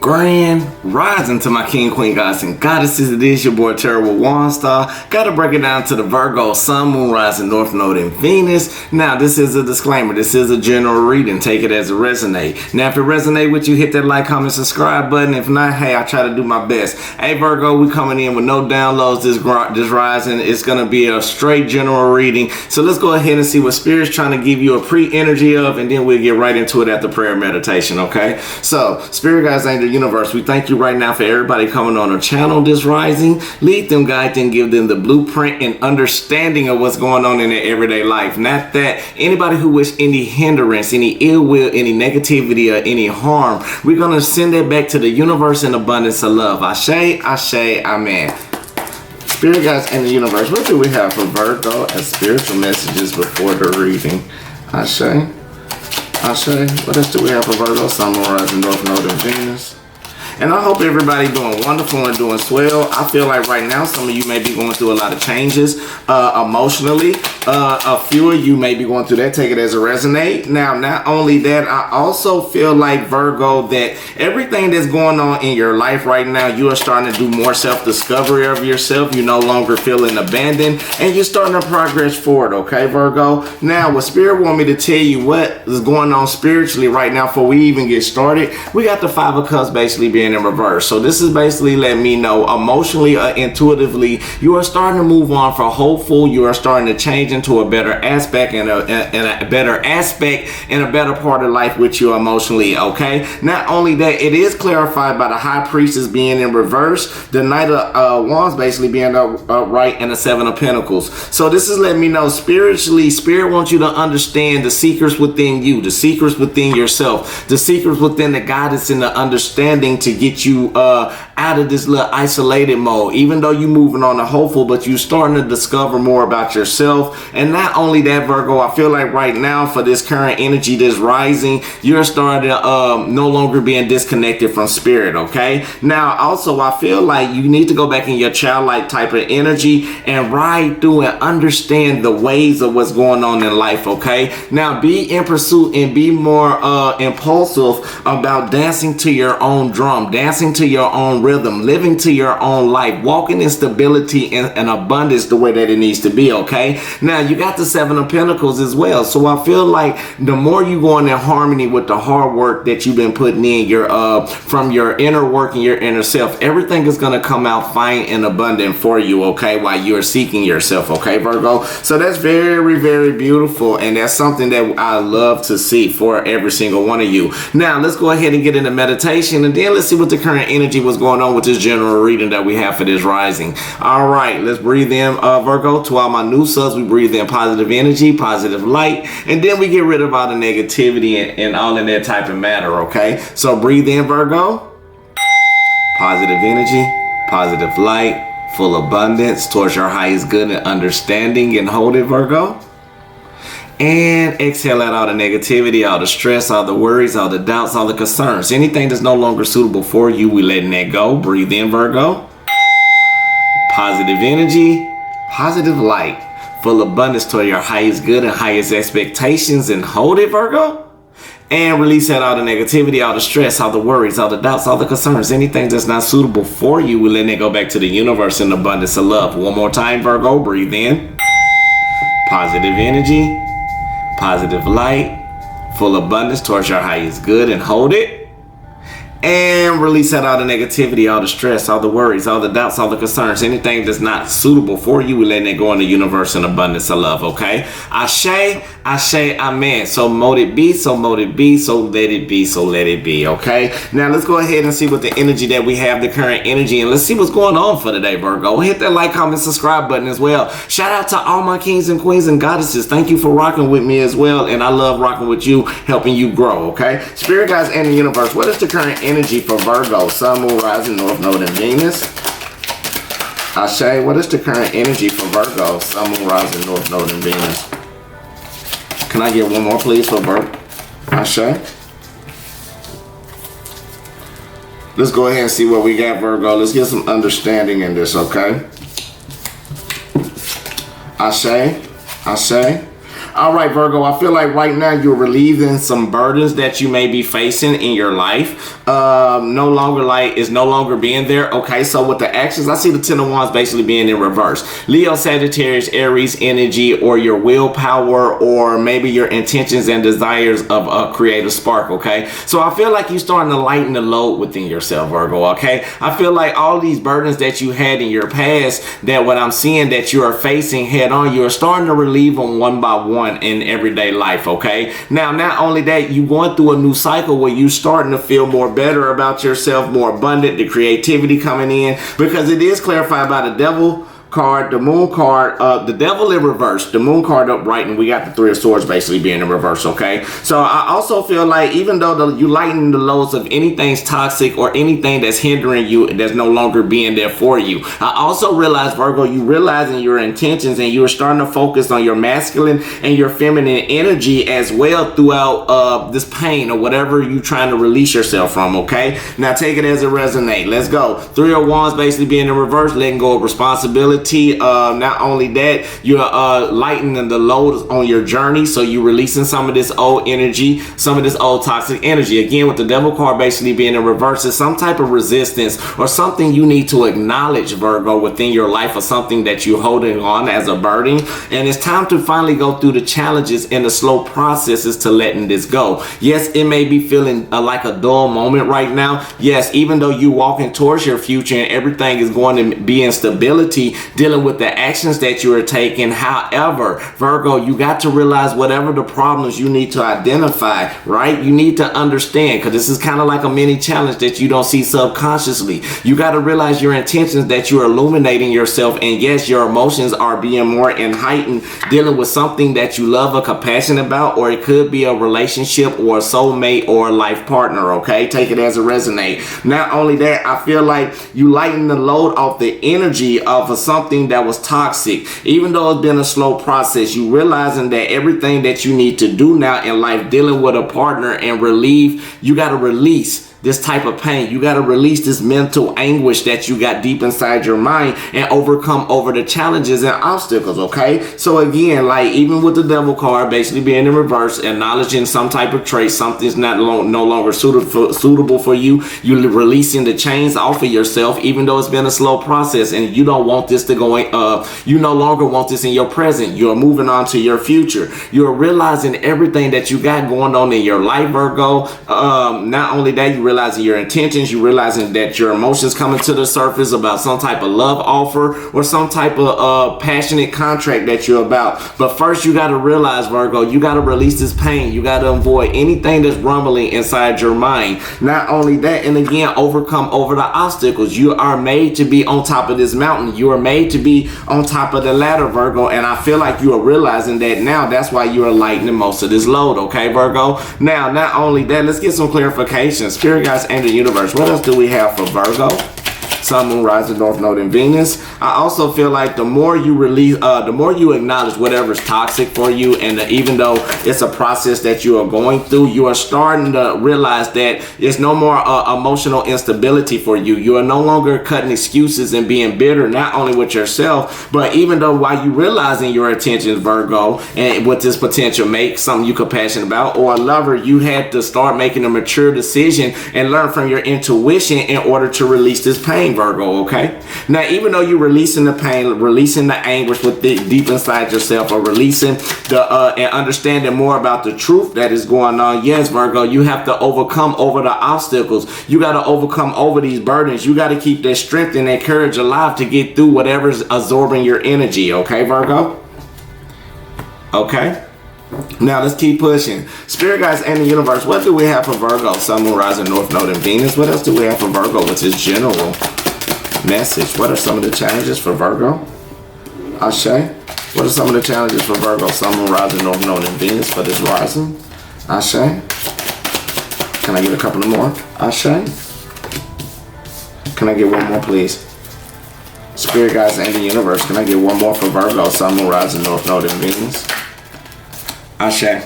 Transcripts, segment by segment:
Grand rising to my king, queen, gods, and goddesses. It is your boy Terrible Waunstar. Gotta break it down to the Virgo, sun, moon, rising, north node, and Venus. Now, this is a disclaimer. This is a general reading. Take it as it resonate. Now, if it resonate with you, hit that like, comment, subscribe button. If not, hey, I try to do my best. Hey, Virgo, we coming in with no downloads this rising. It's gonna be a straight general reading. So let's go ahead and see what Spirit's trying to give you a pre-energy of, and then we'll get right into it after prayer meditation, okay? So, Spirit guys, angel universe, we thank you right now for everybody coming on our channel this rising. Lead them, guide them, give them the blueprint and understanding of what's going on in their everyday life. Not that anybody who wish any hindrance, any ill will, any negativity, or any harm, we're gonna send it back to the universe in abundance of love. Ashe, ashe, amen. Spirit guys and the universe, what do we have for Virgo as spiritual messages before the reading? Ashe, ashe. What else do we have for Virgo, sun, moon, rising, north node, and Venus? And I hope everybody doing wonderful and doing swell. I feel like right now some of you may be going through a lot of changes emotionally. A few of you may be going through that. Take it as a resonate. Now, not only that, I also feel like, Virgo, that everything that's going on in your life right now, you are starting to do more self-discovery of yourself. You're no longer feeling abandoned, and you're starting to progress forward, okay, Virgo? Now, what Spirit want me to tell you what is going on spiritually right now before we even get started, we got the Five of Cups basically being in reverse. So this is basically letting me know emotionally, intuitively, you are starting to move on for hopeful. You are starting to change into a better aspect and a better aspect and a better part of life with you emotionally, okay? Not only that, it is clarified by the High Priestess being in reverse, the Knight of Wands basically being upright, and the Seven of Pentacles. So this is letting me know spiritually, Spirit wants you to understand the secrets within you, the secrets within yourself, the secrets within the guidance and the understanding to get you out of this little isolated mode. Even though you're moving on to hopeful, but you're starting to discover more about yourself. And not only that, Virgo, I feel like right now for this current energy that's rising, you're starting to no longer being disconnected from Spirit, okay? Now, also, I feel like you need to go back in your childlike type of energy and ride through and understand the ways of what's going on in life, okay? Now, be in pursuit and be more impulsive about dancing to your own drum, dancing to your own rhythm, living to your own life, walking in stability and abundance the way that it needs to be, okay? Now, you got the Seven of Pentacles as well. So I feel like the more you go in harmony with the hard work that you've been putting in, from your inner work and your inner self, everything is going to come out fine and abundant for you, okay, while you're seeking yourself, okay, Virgo? So that's very, very beautiful, and that's something that I love to see for every single one of you. Now, let's go ahead and get into meditation, and then let's see what the current energy was going on with this general reading that we have for this rising. All right, let's breathe in, Virgo. To all my new subs, we breathe in positive energy, positive light, and then we get rid of all the negativity and all in that type of matter, okay? So breathe in, Virgo. Positive energy, positive light, full abundance towards your highest good and understanding, and hold it, Virgo. And exhale out all the negativity, all the stress, all the worries, all the doubts, all the concerns. Anything that's no longer suitable for you, we letting that go. Breathe in, Virgo. Positive energy, positive light, full abundance toward your highest good and highest expectations, and hold it, Virgo. And release out all the negativity, all the stress, all the worries, all the doubts, all the concerns. Anything that's not suitable for you, we letting it go back to the universe in abundance of love. One more time, Virgo. Breathe in. Positive energy, positive light, full abundance towards your highest good, and hold it. And release out all the negativity, all the stress, all the worries, all the doubts, all the concerns. Anything that's not suitable for you, we're letting it go in the universe in abundance of love, okay? Ashe, ashe, amen. So mote it be, so mote it be, so let it be, so let it be, okay? Now let's go ahead and see what the energy that we have, the current energy, and let's see what's going on for today, Virgo. Hit that like, comment, subscribe button as well. Shout out to all my kings and queens and goddesses. Thank you for rocking with me as well, and I love rocking with you, helping you grow, okay? Spirit guys and the universe, what is the current energy for Virgo, sun, moon, rising, north node, and Venus? Ashe, what is the current energy for Virgo, sun, moon, rising, north node, and Venus? Can I get one more, please, for Virgo? Ashe. Let's go ahead and see what we got, Virgo. Let's get some understanding in this, okay? Ashe, ashe. All right, Virgo, I feel like right now you're relieving some burdens that you may be facing in your life. No longer being there. Okay, so with the actions, I see the Ten of Wands basically being in reverse. Leo, Sagittarius, Aries energy, or your willpower, or maybe your intentions and desires of a creative spark. Okay, so I feel like you're starting to lighten the load within yourself, Virgo. Okay, I feel like all these burdens that you had in your past, that what I'm seeing that you are facing head on, you are starting to relieve them one by one in everyday life. Okay, now not only that, you going through a new cycle where you starting to feel more better about yourself, more abundant, the creativity coming in, because it is clarified by the Devil card, the Moon card, the Devil in reverse, the Moon card upright, and we got the Three of Swords basically being in reverse. Okay, so I also feel like even though you lighten the loads of anything's toxic or anything that's hindering you, that's no longer being there for you, I also realize, Virgo, you realizing your intentions, and you're starting to focus on your masculine and your feminine energy as well throughout this pain or whatever you trying to release yourself from. Okay, now take it as it resonates. Let's go. Three of Wands basically being in reverse, letting go of responsibility. Not only that, you're lightening the load on your journey, so you're releasing some of this old energy, some of this old toxic energy. Again, with the Devil card basically being in reverse, is some type of resistance or something you need to acknowledge, Virgo, within your life, or something that you're holding on as a burden, and it's time to finally go through the challenges and the slow processes to letting this go. Yes, it may be feeling like a dull moment right now. Yes, even though you're walking towards your future and everything is going to be in stability, dealing with the actions that you are taking. However, Virgo, you got to realize whatever the problems you need to identify, right? You need to understand, because this is kind of like a mini challenge that you don't see subconsciously. You got to realize your intentions, that you are illuminating yourself, and yes, your emotions are being more heightened, dealing with something that you love or compassionate about, or it could be a relationship or a soulmate or a life partner. Okay, take it as it resonates. Not only that, I feel like you lighten the load off the energy of something that was toxic. Even though it's been a slow process, you realizing that everything that you need to do now in life, dealing with a partner and relieve, you got to release this type of pain. You got to release this mental anguish that you got deep inside your mind and overcome over the challenges and obstacles. Okay, so again, like even with the Devil card basically being in reverse, acknowledging some type of trait, something's no longer suitable for you. You're releasing the chains off of yourself, even though it's been a slow process, and you don't want this to go you no longer want this in your present. You're moving on to your future. You're realizing everything that you got going on in your life, Virgo. Not only that, you realizing your intentions, you realizing that your emotions coming to the surface about some type of love offer or some type of passionate contract that you're about. But first, you got to realize, Virgo, you got to release this pain. You got to avoid anything that's rumbling inside your mind. Not only that, and again, overcome over the obstacles. You are made to be on top of this mountain. You are made to be on top of the ladder, Virgo, and I feel like you are realizing that now. That's why you are lightening most of this load. Okay, Virgo. Now, not only that, let's get some clarification. Spirit guides and the universe. What else do we have for Virgo? Sun, Moon, Rising, North Node, and Venus. I also feel like the more you release, the more you acknowledge whatever's toxic for you, and even though it's a process that you are going through, you are starting to realize that there's no more emotional instability for you. You are no longer cutting excuses and being bitter, not only with yourself, but even though while you realizing your intentions, Virgo, and with this potential mate, something you could passionate about, or a lover, you had to start making a mature decision and learn from your intuition in order to release this pain, Virgo. Okay, now even though you're releasing the pain, releasing the anguish with deep inside yourself, or releasing the and understanding more about the truth that is going on, yes, Virgo, you have to overcome over the obstacles. You got to overcome over these burdens. You got to keep that strength and that courage alive to get through whatever's absorbing your energy. Okay, Virgo. Okay, now let's keep pushing. Spirit guides and the universe. What do we have for Virgo? Sun, Moon, Rising, North Node, and Venus. What else do we have for Virgo with this general message? What are some of the challenges for Virgo? Ashe. What are some of the challenges for Virgo? Sun, Moon, Rising, North Node, and Venus for this rising. Ashe. Can I get a couple of more? Ashe. Can I get one more, please? Spirit guides and the universe. Can I get one more for Virgo? Sun, Moon, Rising, North Node, and Venus. Ashe.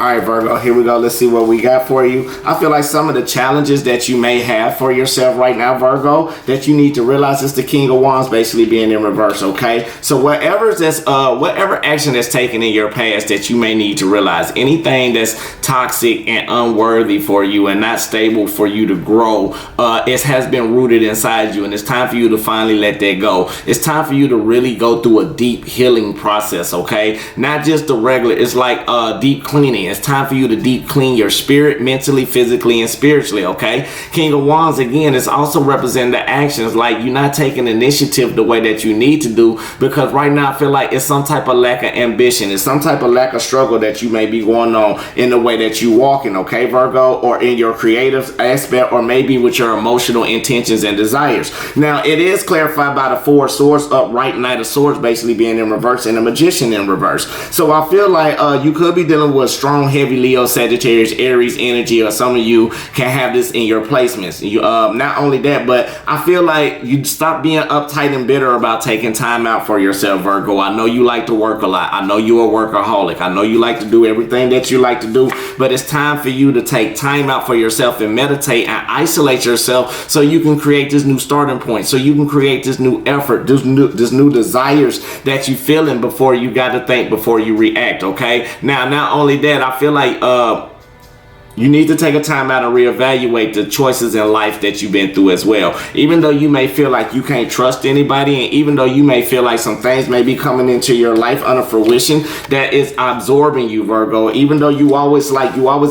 All right, Virgo, here we go. Let's see what we got for you. I feel like some of the challenges that you may have for yourself right now, Virgo, that you need to realize is the King of Wands basically being in reverse, okay? So whatever action that's taken in your past that you may need to realize, anything that's toxic and unworthy for you and not stable for you to grow, it has been rooted inside you, and it's time for you to finally let that go. It's time for you to really go through a deep healing process, okay? Not just the regular, it's like deep cleaning. It's time for you to deep clean your spirit, mentally, physically, and spiritually, okay? King of Wands, again, is also representing the actions, like you're not taking initiative the way that you need to do, because right now I feel like it's some type of lack of ambition. It's some type of lack of struggle that you may be going on in the way that you walking, okay, Virgo, or in your creative aspect, or maybe with your emotional intentions and desires. Now, it is clarified by the Four of Swords, upright, Knight of Swords basically being in reverse, and the Magician in reverse. So I feel like you could be dealing with strong, heavy Leo, Sagittarius, Aries energy, or some of you can have this in your placements. You, not only that, but I feel like you stop being uptight and bitter about taking time out for yourself, Virgo. I know you like to work a lot. I know you're a workaholic. I know you like to do everything that you like to do, but it's time for you to take time out for yourself and meditate and isolate yourself so you can create this new starting point, so you can create this new effort, this new desires that you feeling before you got to think, before you react, okay? Now, not only that, I feel like you need to take a time out and reevaluate the choices in life that you've been through as well. Even though you may feel like you can't trust anybody, and even though you may feel like some things may be coming into your life under fruition that is absorbing you, Virgo, even though you always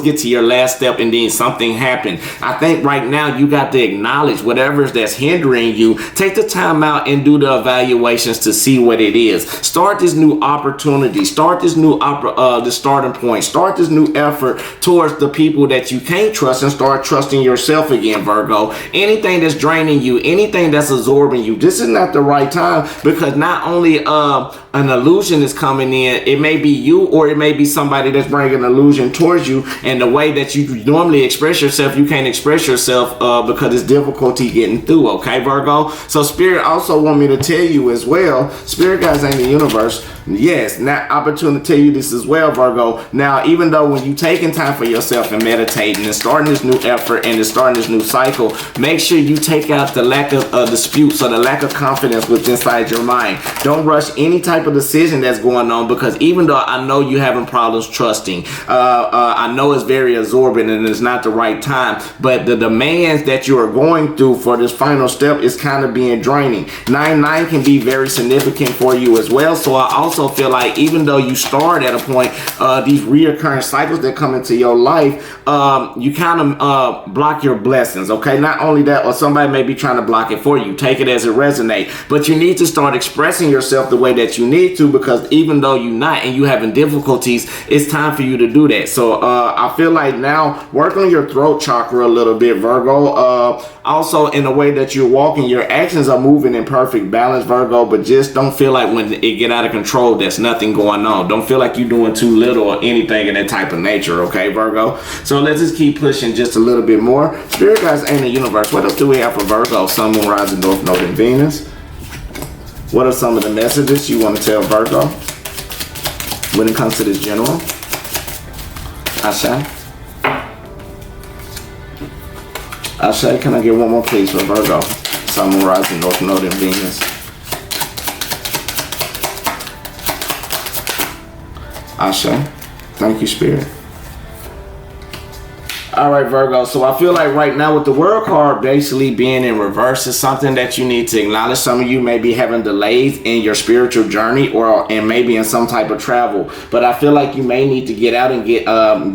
get to your last step and then something happened. I think right now you got to acknowledge whatever that's hindering you. Take the time out and do the evaluations to see what it is. Start this new opportunity. Start this new the starting point. Start this new effort towards the people that you can't trust, and start trusting yourself again, Virgo. Anything that's draining you, anything that's absorbing you, this is not the right time, because not only an illusion is coming in, it may be you, or it may be somebody that's bringing an illusion towards you, and the way that you normally express yourself, you can't express yourself because it's difficulty getting through, okay, Virgo? So Spirit also want me to tell you as well, Spirit guides in the universe, yes, now opportunity to tell you this as well, Virgo. Now, even though when you taking time for yourself and meditating and starting this new effort and starting this new cycle, make sure you take out the lack of disputes or the lack of confidence within inside your mind. Don't rush any type of decision that's going on, because even though I know you're having problems trusting, I know it's very absorbent and it's not the right time, but the demands that you are going through for this final step is kind of being draining. 9-9 can be very significant for you as well. So I also feel like even though you start at a point, these reoccurring cycles that come into your life, you kind of block your blessings, okay? Not only that, or somebody may be trying to block it for you. Take it as it resonates, but you need to start expressing yourself the way that you need to, because even though you're not and you having difficulties, it's time for you to do that. So I feel like now work on your throat chakra a little bit, Virgo. Also, in the way that you're walking, your actions are moving in perfect balance, Virgo, but just don't feel like when it get out of control, there's nothing going on. Don't feel like you're doing too little or anything in that type of nature, okay, Virgo? So let's just keep pushing just a little bit more. Spirit guides in the universe, what else do we have for Virgo? Sun, Moon, Rising, North Node, and Venus. What are some of the messages you want to tell Virgo when it comes to this general? Asha? Asha, can I get one more please for Virgo? Sun, Moon, Rising, North Node, and Venus. Asha. Thank you, Spirit. All right, Virgo. So I feel like right now with the World card basically being in reverse is something that you need to acknowledge. Some of you may be having delays in your spiritual journey, and maybe in some type of travel. But I feel like you may need to get out and get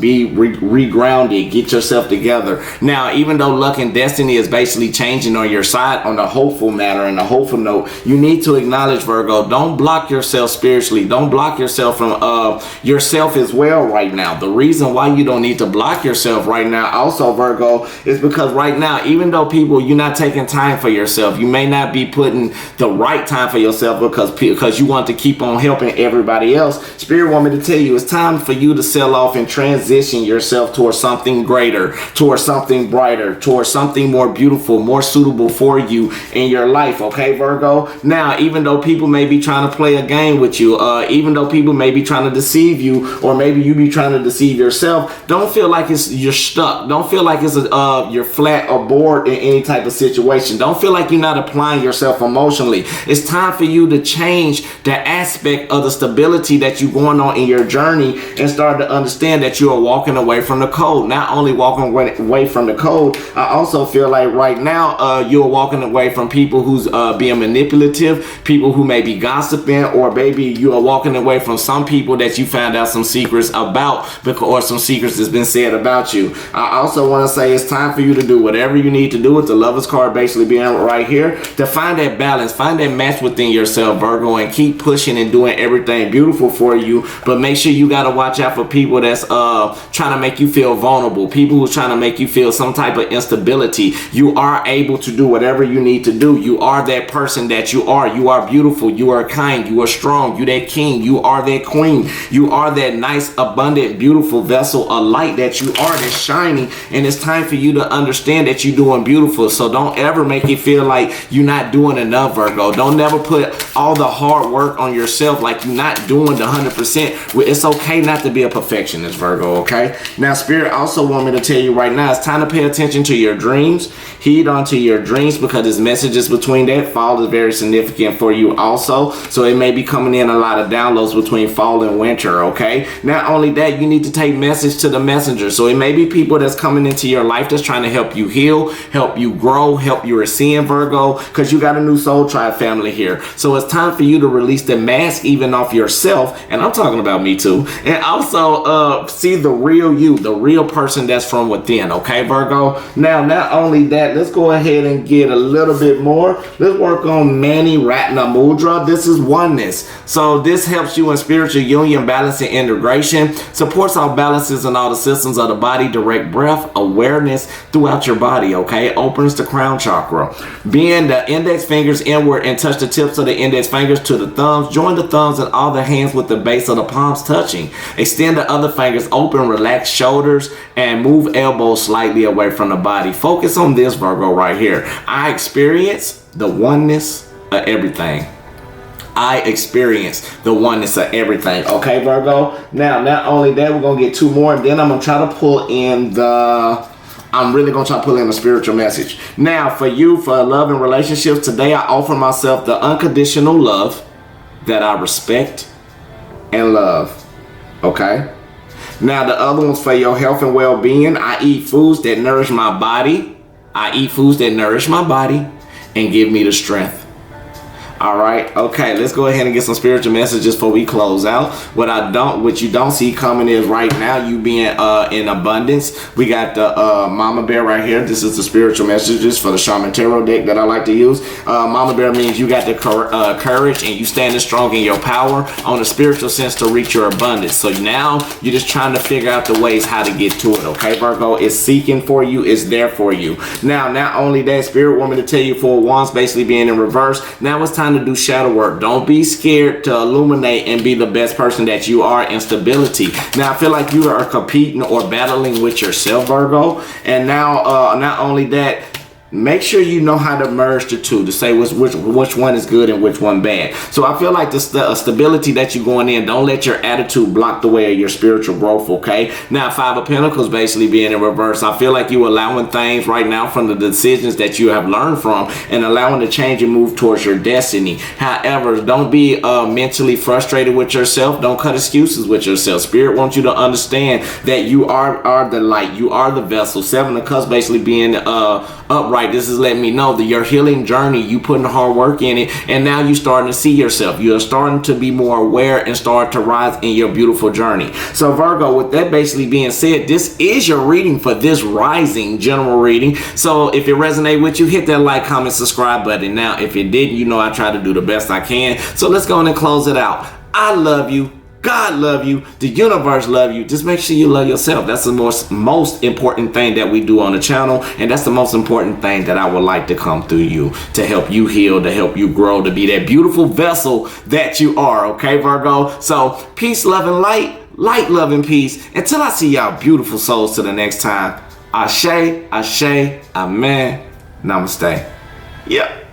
be regrounded, get yourself together. Now, even though luck and destiny is basically changing on your side on the hopeful matter and the hopeful note, you need to acknowledge, Virgo, don't block yourself spiritually. Don't block yourself from yourself as well right now. The reason why you don't need to block yourself right now now also, Virgo, is because right now, even though you're not taking time for yourself, you may not be putting the right time for yourself because you want to keep on helping everybody else. Spirit want me to tell you, it's time for you to sell off and transition yourself towards something greater, towards something brighter, towards something more beautiful, more suitable for you in your life. Okay, Virgo? Now, even though people may be trying to play a game with you, even though people may be trying to deceive you, or maybe you be trying to deceive yourself, don't feel like you're stuck. Don't feel like you're flat or bored in any type of situation. Don't feel like you're not applying yourself emotionally. It's time for you to change the aspect of the stability that you're going on in your journey and start to understand that you are walking away from the code. Not only walking away from the code, I also feel like right now you're walking away from people who's being manipulative, people who may be gossiping, or maybe you are walking away from some people that you found out some secrets about, or some secrets that's been said about you. I also want to say it's time for you to do whatever you need to do, with the Lovers card basically being right here, to find that balance, find that match within yourself, Virgo, and keep pushing and doing everything beautiful for you. But make sure you got to watch out for people that's trying to make you feel vulnerable, people who's trying to make you feel some type of instability. You are able to do whatever you need to do. You are that person that you are. You are beautiful. You are kind. You are strong. You that king. You are that queen. You are that nice, abundant, beautiful vessel of light that you are, that's shining. And it's time for you to understand that you're doing beautiful. So don't ever make it feel like you're not doing enough, Virgo. Don't never put all the hard work on yourself like you're not doing the 100%. It's okay not to be a perfectionist, Virgo, okay? Now, Spirit also want me to tell you right now, it's time to pay attention to your dreams. Heed onto your dreams, because there's messages between that. Fall is very significant for you also. So it may be coming in a lot of downloads between fall and winter, okay? Not only that, you need to take message to the messenger. So it may be people that's coming into your life that's trying to help you heal, help you grow, help you ascend, Virgo, because you got a new soul tribe family here. So it's time for you to release the mask even off yourself, and I'm talking about me too, and also see the real you, the real person that's from within, okay, Virgo? Now, not only that, let's go ahead and get a little bit more. Let's work on Mani Ratna Mudra. This is oneness. So this helps you in spiritual union, balance, and integration, supports all balances and all the systems of the body, direct breath, awareness throughout your body, okay? Opens the crown chakra. Bend the index fingers inward and touch the tips of the index fingers to the thumbs. Join the thumbs and all the hands with the base of the palms touching. Extend the other fingers open, relax shoulders, and move elbows slightly away from the body. Focus on this, Virgo, right here. I experience the oneness of everything. I experience the oneness of everything. Okay, Virgo? Now, not only that, we're going to get two more, and then I'm going to try to pull in I'm really going to try to pull in a spiritual message. Now, for you, for love and relationships, today I offer myself the unconditional love that I respect and love. Okay? Now, the other one's for your health and well-being. I eat foods that nourish my body. I eat foods that nourish my body and give me the strength. All right, okay, let's go ahead and get some spiritual messages before we close out. What you don't see coming is right now you being in abundance. We got the Mama Bear right here. This is the spiritual messages for the Shaman Tarot deck that I like to use. Mama Bear means you got the courage and you standing strong in your power on the spiritual sense to reach your abundance. So now you're just trying to figure out the ways how to get to it, okay, Virgo? It's seeking for you, it's there for you. Now, not only that, Spirit want me to tell you 4 wands basically being in reverse. Now it's time to do shadow work. Don't be scared to illuminate and be the best person that you are in stability. Now, I feel like you are competing or battling with yourself, Virgo. And now, not only that, make sure you know how to merge the two to say which one is good and which one bad. So I feel like the stability that you're going in, don't let your attitude block the way of your spiritual growth, okay? Now, 5 of Pentacles basically being in reverse. I feel like you're allowing things right now from the decisions that you have learned from and allowing to change and move towards your destiny. However, don't be mentally frustrated with yourself. Don't cut excuses with yourself. Spirit wants you to understand that you are the light. You are the vessel. 7 of Cups basically being upright. This is letting me know that your healing journey, you putting hard work in it, and now you're starting to see yourself. You're starting to be more aware and start to rise in your beautiful journey. So Virgo, with that basically being said, this is your reading for this rising general reading. So if it resonated with you, hit that like, comment, subscribe button. Now, if it didn't, you know I try to do the best I can. So let's go on and close it out. I love you. God love you. The universe love you. Just make sure you love yourself. That's the most important thing that we do on the channel. And that's the most important thing that I would like to come through you, to help you heal, to help you grow, to be that beautiful vessel that you are. Okay, Virgo? So peace, love, and light. Light, love, and peace. Until I see y'all beautiful souls to the next time. Ashe, ashe, amen. Namaste. Yeah.